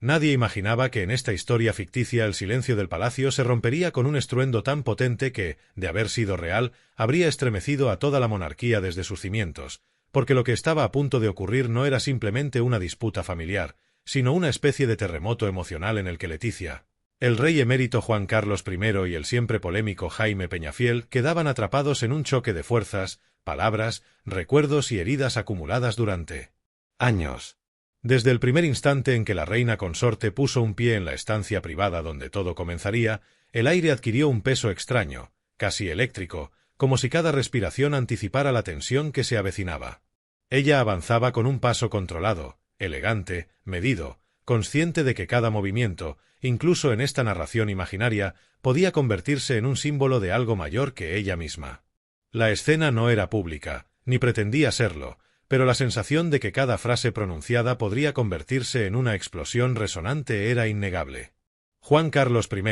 Nadie imaginaba que en esta historia ficticia el silencio del palacio se rompería con un estruendo tan potente que, de haber sido real, habría estremecido a toda la monarquía desde sus cimientos, porque lo que estaba a punto de ocurrir no era simplemente una disputa familiar, sino una especie de terremoto emocional en el que Leticia, el rey emérito Juan Carlos I y el siempre polémico Jaime Peñafiel quedaban atrapados en un choque de fuerzas, palabras, recuerdos y heridas acumuladas durante años. Desde el primer instante en que la reina consorte puso un pie en la estancia privada donde todo comenzaría, el aire adquirió un peso extraño, casi eléctrico, como si cada respiración anticipara la tensión que se avecinaba. Ella avanzaba con un paso controlado, elegante, medido, consciente de que cada movimiento, incluso en esta narración imaginaria, podía convertirse en un símbolo de algo mayor que ella misma. La escena no era pública, ni pretendía serlo, pero la sensación de que cada frase pronunciada podría convertirse en una explosión resonante era innegable. Juan Carlos I,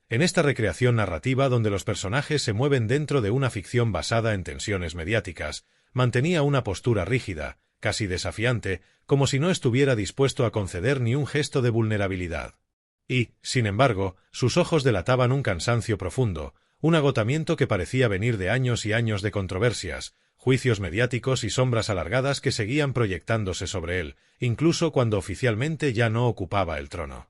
en esta recreación narrativa donde los personajes se mueven dentro de una ficción basada en tensiones mediáticas, mantenía una postura rígida, casi desafiante, como si no estuviera dispuesto a conceder ni un gesto de vulnerabilidad. Y, sin embargo, sus ojos delataban un cansancio profundo, un agotamiento que parecía venir de años y años de controversias, juicios mediáticos y sombras alargadas que seguían proyectándose sobre él, incluso cuando oficialmente ya no ocupaba el trono.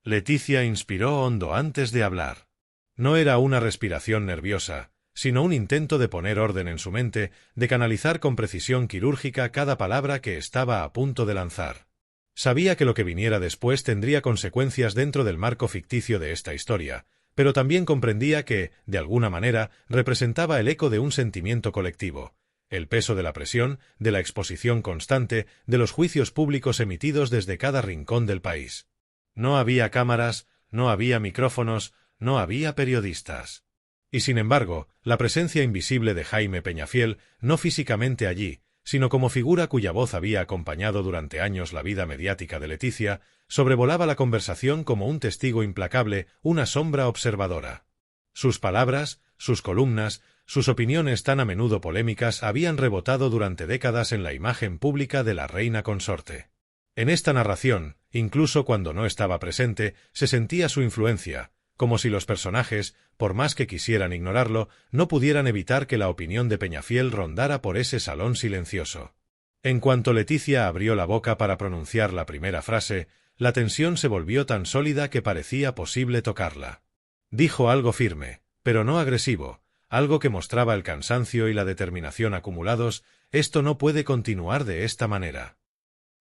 Leticia inspiró hondo antes de hablar. No era una respiración nerviosa, sino un intento de poner orden en su mente, de canalizar con precisión quirúrgica cada palabra que estaba a punto de lanzar. Sabía que lo que viniera después tendría consecuencias dentro del marco ficticio de esta historia, pero también comprendía que, de alguna manera, representaba el eco de un sentimiento colectivo, el peso de la presión, de la exposición constante, de los juicios públicos emitidos desde cada rincón del país. No había cámaras, no había micrófonos, no había periodistas. Y sin embargo, la presencia invisible de Jaime Peñafiel, no físicamente allí, sino como figura cuya voz había acompañado durante años la vida mediática de Leticia, sobrevolaba la conversación como un testigo implacable, una sombra observadora. Sus palabras, sus columnas, sus opiniones tan a menudo polémicas habían rebotado durante décadas en la imagen pública de la reina consorte. En esta narración, incluso cuando no estaba presente, se sentía su influencia, como si los personajes, por más que quisieran ignorarlo, no pudieran evitar que la opinión de Peñafiel rondara por ese salón silencioso. En cuanto Leticia abrió la boca para pronunciar la primera frase, la tensión se volvió tan sólida que parecía posible tocarla. Dijo algo firme, pero no agresivo, algo que mostraba el cansancio y la determinación acumulados. Esto no puede continuar de esta manera.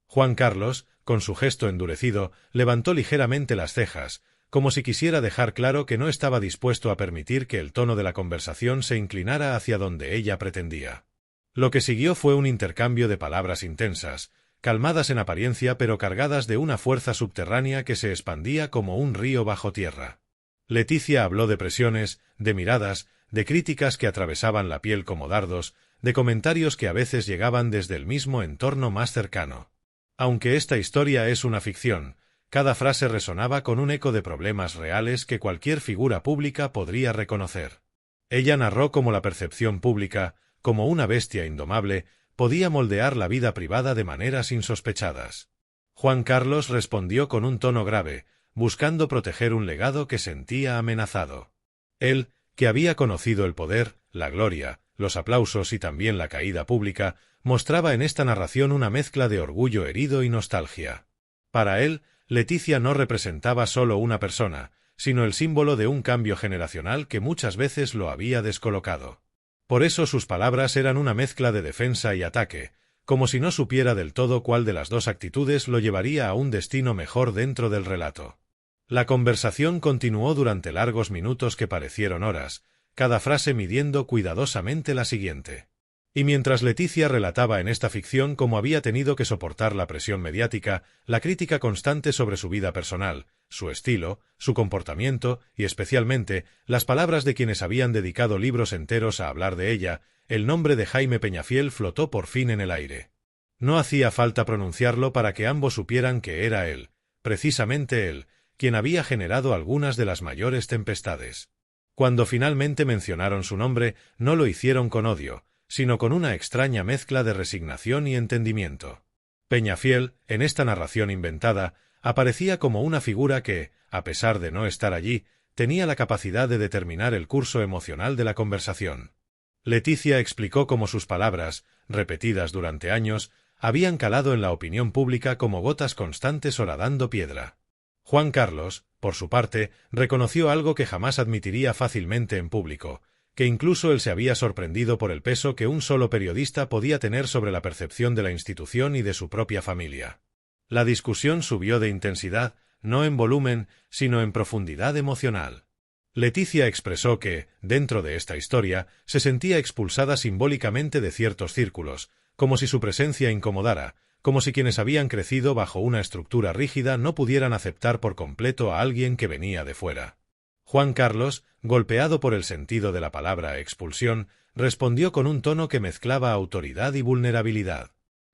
Juan Carlos, con su gesto endurecido, levantó ligeramente las cejas, como si quisiera dejar claro que no estaba dispuesto a permitir que el tono de la conversación se inclinara hacia donde ella pretendía. Lo que siguió fue un intercambio de palabras intensas, calmadas en apariencia pero cargadas de una fuerza subterránea que se expandía como un río bajo tierra. Leticia habló de presiones, de miradas, de críticas que atravesaban la piel como dardos, de comentarios que a veces llegaban desde el mismo entorno más cercano. Aunque esta historia es una ficción, cada frase resonaba con un eco de problemas reales que cualquier figura pública podría reconocer. Ella narró cómo la percepción pública, como una bestia indomable, podía moldear la vida privada de maneras insospechadas. Juan Carlos respondió con un tono grave, buscando proteger un legado que sentía amenazado. Él, que había conocido el poder, la gloria, los aplausos y también la caída pública, mostraba en esta narración una mezcla de orgullo herido y nostalgia. Para él, Leticia no representaba solo una persona, sino el símbolo de un cambio generacional que muchas veces lo había descolocado. Por eso sus palabras eran una mezcla de defensa y ataque, como si no supiera del todo cuál de las dos actitudes lo llevaría a un destino mejor dentro del relato. La conversación continuó durante largos minutos que parecieron horas, cada frase midiendo cuidadosamente la siguiente. Y mientras Leticia relataba en esta ficción cómo había tenido que soportar la presión mediática, la crítica constante sobre su vida personal, su estilo, su comportamiento y especialmente las palabras de quienes habían dedicado libros enteros a hablar de ella, el nombre de Jaime Peñafiel flotó por fin en el aire. No hacía falta pronunciarlo para que ambos supieran que era él, precisamente él, quien había generado algunas de las mayores tempestades. Cuando finalmente mencionaron su nombre, no lo hicieron con odio, sino con una extraña mezcla de resignación y entendimiento. Peñafiel, en esta narración inventada, aparecía como una figura que, a pesar de no estar allí, tenía la capacidad de determinar el curso emocional de la conversación. Leticia explicó cómo sus palabras, repetidas durante años, habían calado en la opinión pública como gotas constantes horadando piedra. Juan Carlos, por su parte, reconoció algo que jamás admitiría fácilmente en público, que incluso él se había sorprendido por el peso que un solo periodista podía tener sobre la percepción de la institución y de su propia familia. La discusión subió de intensidad, no en volumen, sino en profundidad emocional. Leticia expresó que, dentro de esta historia, se sentía expulsada simbólicamente de ciertos círculos, como si su presencia incomodara, como si quienes habían crecido bajo una estructura rígida no pudieran aceptar por completo a alguien que venía de fuera. Juan Carlos, golpeado por el sentido de la palabra expulsión, respondió con un tono que mezclaba autoridad y vulnerabilidad.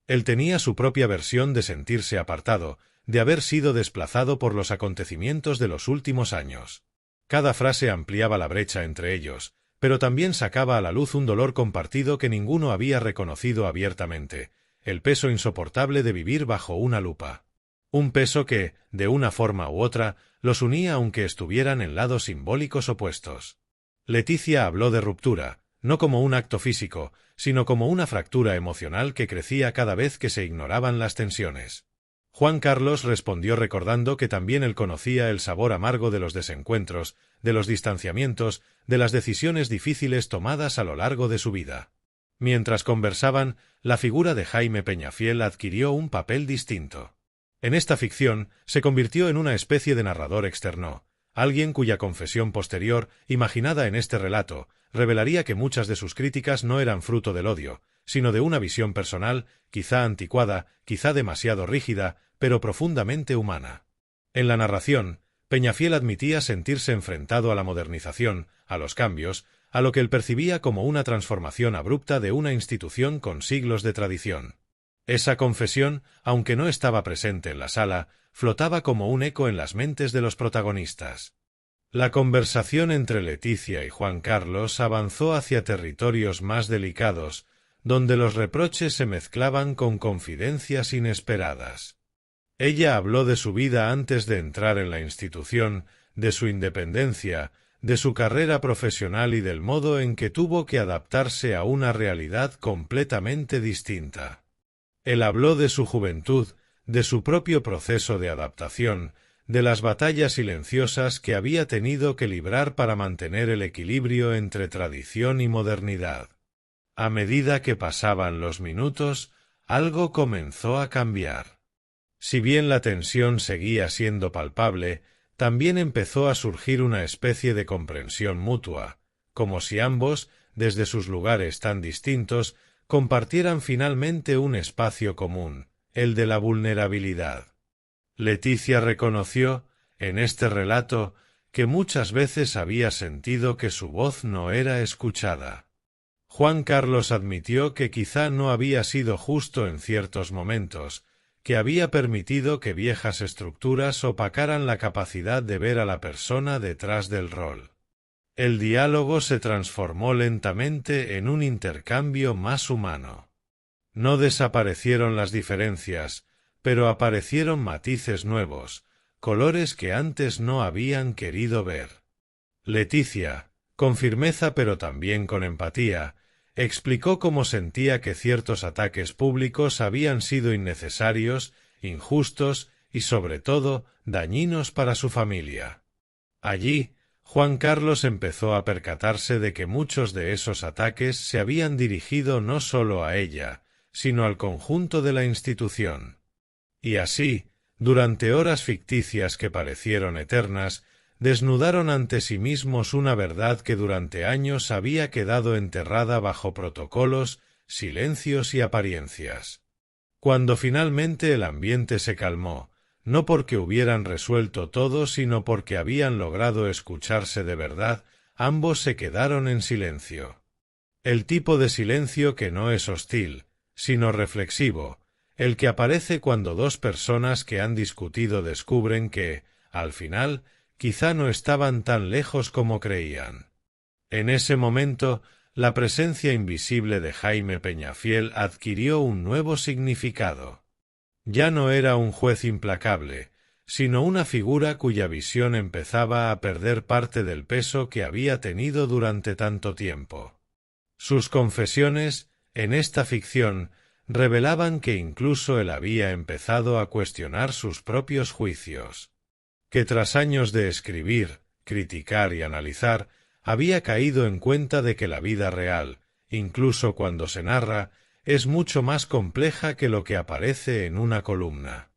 Él tenía su propia versión de sentirse apartado, de haber sido desplazado por los acontecimientos de los últimos años. Cada frase ampliaba la brecha entre ellos, pero también sacaba a la luz un dolor compartido que ninguno había reconocido abiertamente, el peso insoportable de vivir bajo una lupa. Un peso que, de una forma u otra, los unía aunque estuvieran en lados simbólicos opuestos. Leticia habló de ruptura, no como un acto físico, sino como una fractura emocional que crecía cada vez que se ignoraban las tensiones. Juan Carlos respondió recordando que también él conocía el sabor amargo de los desencuentros, de los distanciamientos, de las decisiones difíciles tomadas a lo largo de su vida. Mientras conversaban, la figura de Jaime Peñafiel adquirió un papel distinto. En esta ficción se convirtió en una especie de narrador externo, alguien cuya confesión posterior, imaginada en este relato, revelaría que muchas de sus críticas no eran fruto del odio, sino de una visión personal, quizá anticuada, quizá demasiado rígida, pero profundamente humana. En la narración, Peñafiel admitía sentirse enfrentado a la modernización, a los cambios, a lo que él percibía como una transformación abrupta de una institución con siglos de tradición. Esa confesión, aunque no estaba presente en la sala, flotaba como un eco en las mentes de los protagonistas. La conversación entre Leticia y Juan Carlos avanzó hacia territorios más delicados, donde los reproches se mezclaban con confidencias inesperadas. Ella habló de su vida antes de entrar en la institución, de su independencia, de su carrera profesional y del modo en que tuvo que adaptarse a una realidad completamente distinta. Él habló de su juventud, de su propio proceso de adaptación, de las batallas silenciosas que había tenido que librar para mantener el equilibrio entre tradición y modernidad. A medida que pasaban los minutos, algo comenzó a cambiar. Si bien la tensión seguía siendo palpable, también empezó a surgir una especie de comprensión mutua, como si ambos, desde sus lugares tan distintos, compartieran finalmente un espacio común, el de la vulnerabilidad. Leticia reconoció, en este relato, que muchas veces había sentido que su voz no era escuchada. Juan Carlos admitió que quizá no había sido justo en ciertos momentos, que había permitido que viejas estructuras opacaran la capacidad de ver a la persona detrás del rol. El diálogo se transformó lentamente en un intercambio más humano. No desaparecieron las diferencias, pero aparecieron matices nuevos, colores que antes no habían querido ver. Leticia, con firmeza pero también con empatía, explicó cómo sentía que ciertos ataques públicos habían sido innecesarios, injustos y, sobre todo, dañinos para su familia. Allí, Juan Carlos empezó a percatarse de que muchos de esos ataques se habían dirigido no solo a ella, sino al conjunto de la institución. Y así, durante horas ficticias que parecieron eternas, desnudaron ante sí mismos una verdad que durante años había quedado enterrada bajo protocolos, silencios y apariencias. Cuando finalmente el ambiente se calmó, no porque hubieran resuelto todo, sino porque habían logrado escucharse de verdad, ambos se quedaron en silencio. El tipo de silencio que no es hostil, sino reflexivo, el que aparece cuando dos personas que han discutido descubren que, al final, quizá no estaban tan lejos como creían. En ese momento, la presencia invisible de Jaime Peñafiel adquirió un nuevo significado. Ya no era un juez implacable, sino una figura cuya visión empezaba a perder parte del peso que había tenido durante tanto tiempo. Sus confesiones, en esta ficción, revelaban que incluso él había empezado a cuestionar sus propios juicios, que tras años de escribir, criticar y analizar, había caído en cuenta de que la vida real, incluso cuando se narra, es mucho más compleja que lo que aparece en una columna.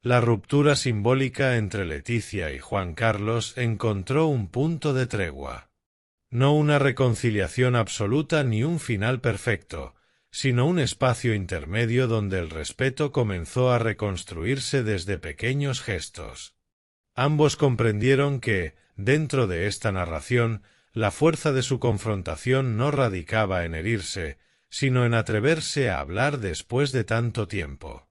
La ruptura simbólica entre Leticia y Juan Carlos encontró un punto de tregua. No una reconciliación absoluta ni un final perfecto, sino un espacio intermedio donde el respeto comenzó a reconstruirse desde pequeños gestos. Ambos comprendieron que, dentro de esta narración, la fuerza de su confrontación no radicaba en herirse, sino en atreverse a hablar después de tanto tiempo.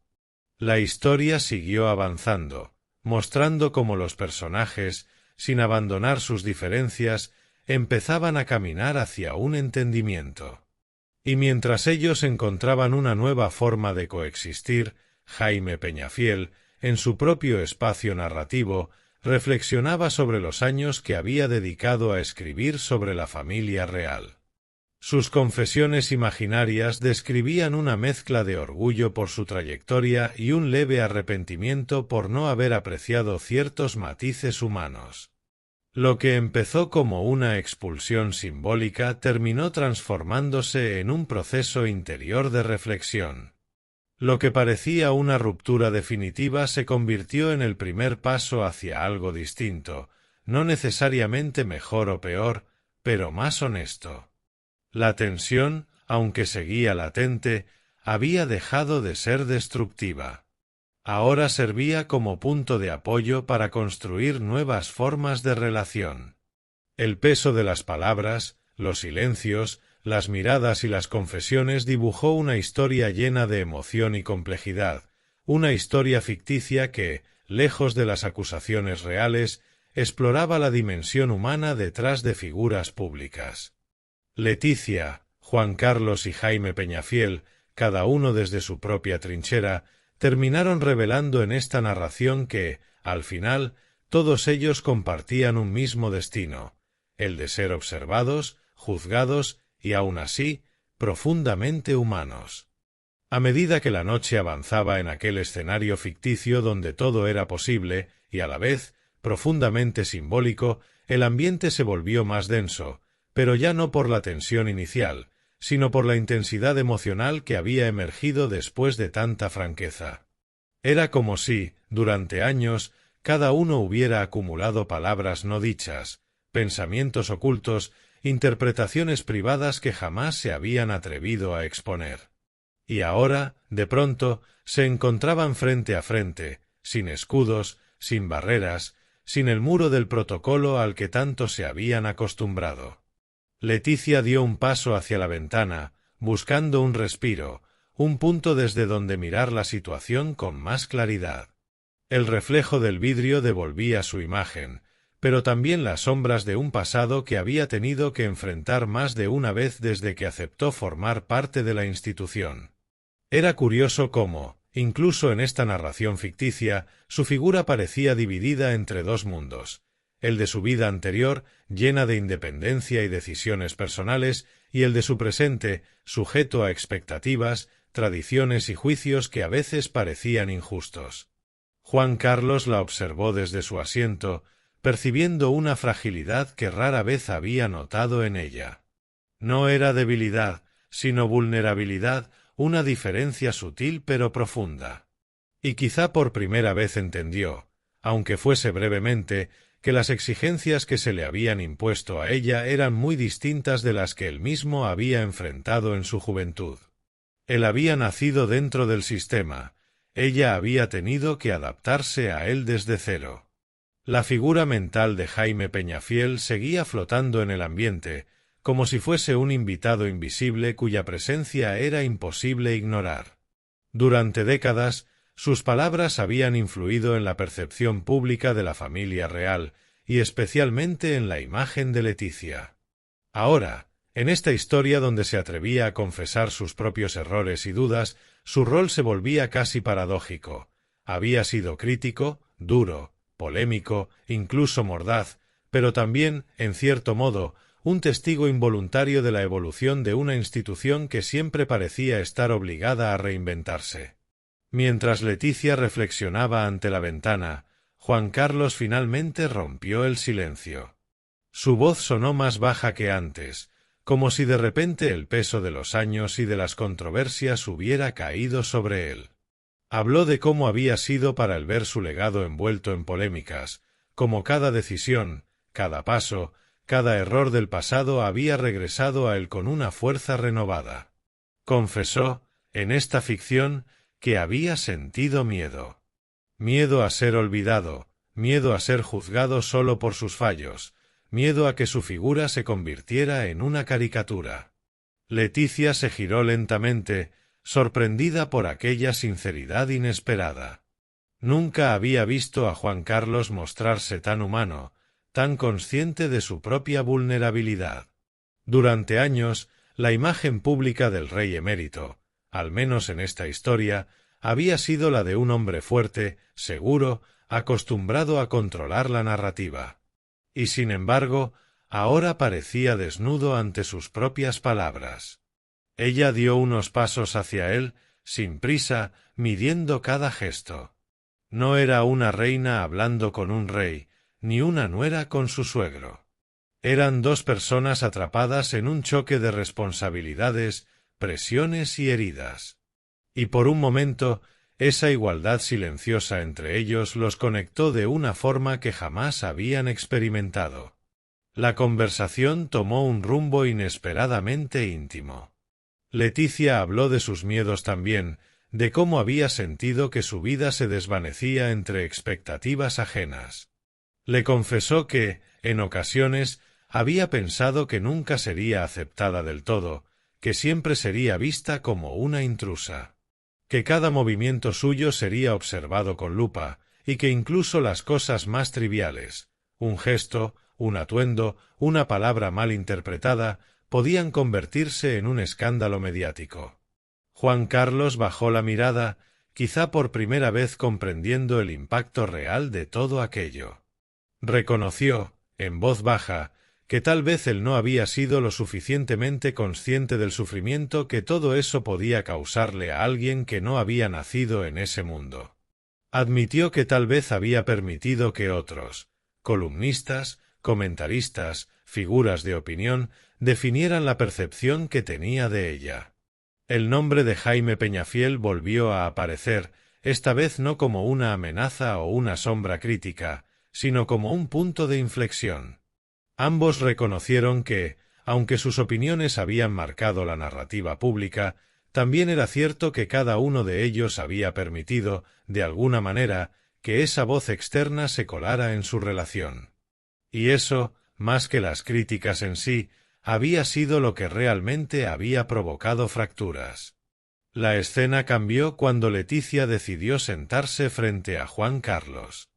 La historia siguió avanzando, mostrando cómo los personajes, sin abandonar sus diferencias, empezaban a caminar hacia un entendimiento. Y mientras ellos encontraban una nueva forma de coexistir, Jaime Peñafiel, en su propio espacio narrativo, reflexionaba sobre los años que había dedicado a escribir sobre la familia real. Sus confesiones imaginarias describían una mezcla de orgullo por su trayectoria y un leve arrepentimiento por no haber apreciado ciertos matices humanos. Lo que empezó como una expulsión simbólica terminó transformándose en un proceso interior de reflexión. Lo que parecía una ruptura definitiva se convirtió en el primer paso hacia algo distinto, no necesariamente mejor o peor, pero más honesto. La tensión, aunque seguía latente, había dejado de ser destructiva. Ahora servía como punto de apoyo para construir nuevas formas de relación. El peso de las palabras, los silencios, las miradas y las confesiones dibujó una historia llena de emoción y complejidad, una historia ficticia que, lejos de las acusaciones reales, exploraba la dimensión humana detrás de figuras públicas. Leticia, Juan Carlos y Jaime Peñafiel, cada uno desde su propia trinchera, terminaron revelando en esta narración que, al final, todos ellos compartían un mismo destino, el de ser observados, juzgados y, aun así, profundamente humanos. A medida que la noche avanzaba en aquel escenario ficticio donde todo era posible y, a la vez, profundamente simbólico, el ambiente se volvió más denso, pero ya no por la tensión inicial, sino por la intensidad emocional que había emergido después de tanta franqueza. Era como si, durante años, cada uno hubiera acumulado palabras no dichas, pensamientos ocultos, interpretaciones privadas que jamás se habían atrevido a exponer. Y ahora, de pronto, se encontraban frente a frente, sin escudos, sin barreras, sin el muro del protocolo al que tanto se habían acostumbrado. Leticia dio un paso hacia la ventana, buscando un respiro, un punto desde donde mirar la situación con más claridad. El reflejo del vidrio devolvía su imagen, pero también las sombras de un pasado que había tenido que enfrentar más de una vez desde que aceptó formar parte de la institución. Era curioso cómo, incluso en esta narración ficticia, su figura parecía dividida entre dos mundos, el de su vida anterior, llena de independencia y decisiones personales, y el de su presente, sujeto a expectativas, tradiciones y juicios que a veces parecían injustos. Juan Carlos la observó desde su asiento, percibiendo una fragilidad que rara vez había notado en ella. No era debilidad, sino vulnerabilidad, una diferencia sutil pero profunda. Y quizá por primera vez entendió, aunque fuese brevemente, que las exigencias que se le habían impuesto a ella eran muy distintas de las que él mismo había enfrentado en su juventud. Él había nacido dentro del sistema, ella había tenido que adaptarse a él desde cero. La figura mental de Jaime Peñafiel seguía flotando en el ambiente, como si fuese un invitado invisible cuya presencia era imposible ignorar. Durante décadas, sus palabras habían influido en la percepción pública de la familia real, y especialmente en la imagen de Leticia. Ahora, en esta historia donde se atrevía a confesar sus propios errores y dudas, su rol se volvía casi paradójico. Había sido crítico, duro, polémico, incluso mordaz, pero también, en cierto modo, un testigo involuntario de la evolución de una institución que siempre parecía estar obligada a reinventarse. Mientras Leticia reflexionaba ante la ventana, Juan Carlos finalmente rompió el silencio. Su voz sonó más baja que antes, como si de repente el peso de los años y de las controversias hubiera caído sobre él. Habló de cómo había sido para él ver su legado envuelto en polémicas, cómo cada decisión, cada paso, cada error del pasado había regresado a él con una fuerza renovada. Confesó, en esta ficción, que había sentido miedo. Miedo a ser olvidado, miedo a ser juzgado solo por sus fallos, miedo a que su figura se convirtiera en una caricatura. Leticia se giró lentamente, sorprendida por aquella sinceridad inesperada. Nunca había visto a Juan Carlos mostrarse tan humano, tan consciente de su propia vulnerabilidad. Durante años, la imagen pública del rey emérito, al menos en esta historia, había sido la de un hombre fuerte, seguro, acostumbrado a controlar la narrativa. Y sin embargo, ahora parecía desnudo ante sus propias palabras. Ella dio unos pasos hacia él, sin prisa, midiendo cada gesto. No era una reina hablando con un rey, ni una nuera con su suegro. Eran dos personas atrapadas en un choque de responsabilidades, presiones y heridas. Y por un momento, esa igualdad silenciosa entre ellos los conectó de una forma que jamás habían experimentado. La conversación tomó un rumbo inesperadamente íntimo. Leticia habló de sus miedos también, de cómo había sentido que su vida se desvanecía entre expectativas ajenas. Le confesó que, en ocasiones, había pensado que nunca sería aceptada del todo, que siempre sería vista como una intrusa, que cada movimiento suyo sería observado con lupa, y que incluso las cosas más triviales, un gesto, un atuendo, una palabra mal interpretada, podían convertirse en un escándalo mediático. Juan Carlos bajó la mirada, quizá por primera vez comprendiendo el impacto real de todo aquello. Reconoció, en voz baja, que tal vez él no había sido lo suficientemente consciente del sufrimiento que todo eso podía causarle a alguien que no había nacido en ese mundo. Admitió que tal vez había permitido que otros, columnistas, comentaristas, figuras de opinión, definieran la percepción que tenía de ella. El nombre de Jaime Peñafiel volvió a aparecer, esta vez no como una amenaza o una sombra crítica, sino como un punto de inflexión. Ambos reconocieron que, aunque sus opiniones habían marcado la narrativa pública, también era cierto que cada uno de ellos había permitido, de alguna manera, que esa voz externa se colara en su relación. Y eso, más que las críticas en sí, había sido lo que realmente había provocado fracturas. La escena cambió cuando Leticia decidió sentarse frente a Juan Carlos.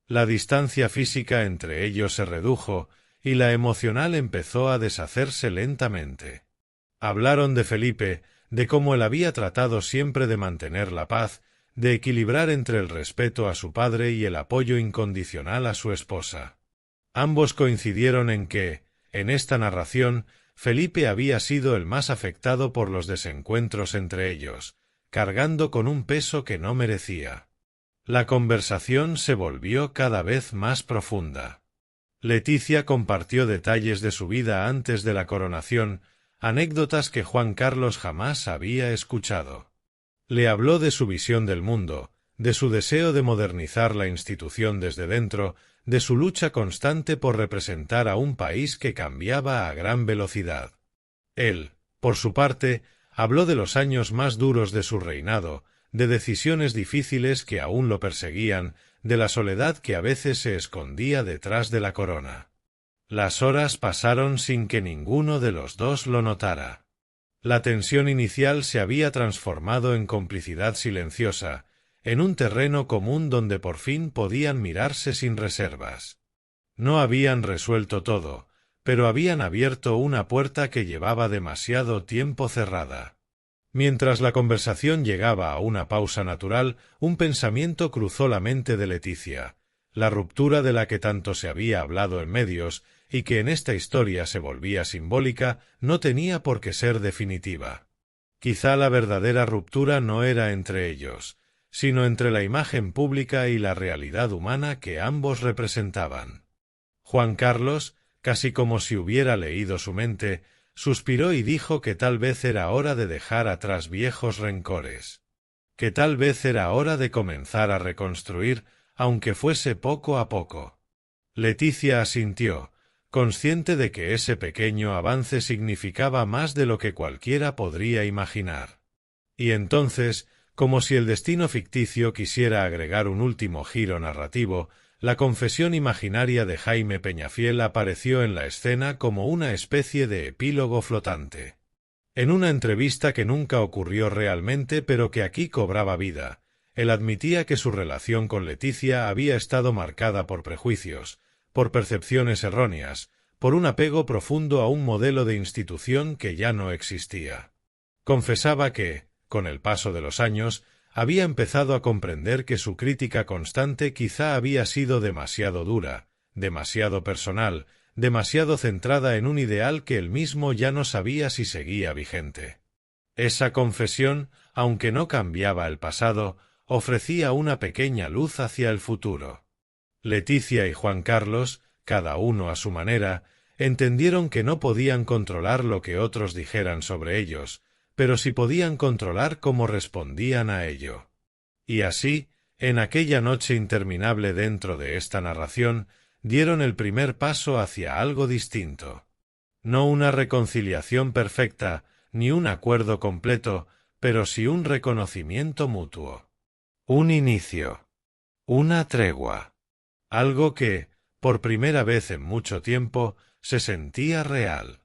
La distancia física entre ellos se redujo, y la emocional empezó a deshacerse lentamente. Hablaron de Felipe, de cómo él había tratado siempre de mantener la paz, de equilibrar entre el respeto a su padre y el apoyo incondicional a su esposa. Ambos coincidieron en que, en esta narración, Felipe había sido el más afectado por los desencuentros entre ellos, cargando con un peso que no merecía. La conversación se volvió cada vez más profunda. Leticia compartió detalles de su vida antes de la coronación, anécdotas que Juan Carlos jamás había escuchado. Le habló de su visión del mundo, de su deseo de modernizar la institución desde dentro, de su lucha constante por representar a un país que cambiaba a gran velocidad. Él, por su parte, habló de los años más duros de su reinado, de decisiones difíciles que aún lo perseguían, de la soledad que a veces se escondía detrás de la corona. Las horas pasaron sin que ninguno de los dos lo notara. La tensión inicial se había transformado en complicidad silenciosa, en un terreno común donde por fin podían mirarse sin reservas. No habían resuelto todo, pero habían abierto una puerta que llevaba demasiado tiempo cerrada. Mientras la conversación llegaba a una pausa natural, un pensamiento cruzó la mente de Leticia. La ruptura de la que tanto se había hablado en medios, y que en esta historia se volvía simbólica, no tenía por qué ser definitiva. Quizá la verdadera ruptura no era entre ellos, sino entre la imagen pública y la realidad humana que ambos representaban. Juan Carlos, casi como si hubiera leído su mente, suspiró y dijo que tal vez era hora de dejar atrás viejos rencores, que tal vez era hora de comenzar a reconstruir, aunque fuese poco a poco. Leticia asintió, consciente de que ese pequeño avance significaba más de lo que cualquiera podría imaginar. Y entonces, como si el destino ficticio quisiera agregar un último giro narrativo, la confesión imaginaria de Jaime Peñafiel apareció en la escena como una especie de epílogo flotante. En una entrevista que nunca ocurrió realmente pero que aquí cobraba vida, él admitía que su relación con Leticia había estado marcada por prejuicios, por percepciones erróneas, por un apego profundo a un modelo de institución que ya no existía. Confesaba que, con el paso de los años, había empezado a comprender que su crítica constante quizá había sido demasiado dura, demasiado personal, demasiado centrada en un ideal que él mismo ya no sabía si seguía vigente. Esa confesión, aunque no cambiaba el pasado, ofrecía una pequeña luz hacia el futuro. Leticia y Juan Carlos, cada uno a su manera, entendieron que no podían controlar lo que otros dijeran sobre ellos, pero sí podían controlar cómo respondían a ello. Y así, en aquella noche interminable dentro de esta narración, dieron el primer paso hacia algo distinto. No una reconciliación perfecta, ni un acuerdo completo, pero sí un reconocimiento mutuo. Un inicio. Una tregua. Algo que, por primera vez en mucho tiempo, se sentía real.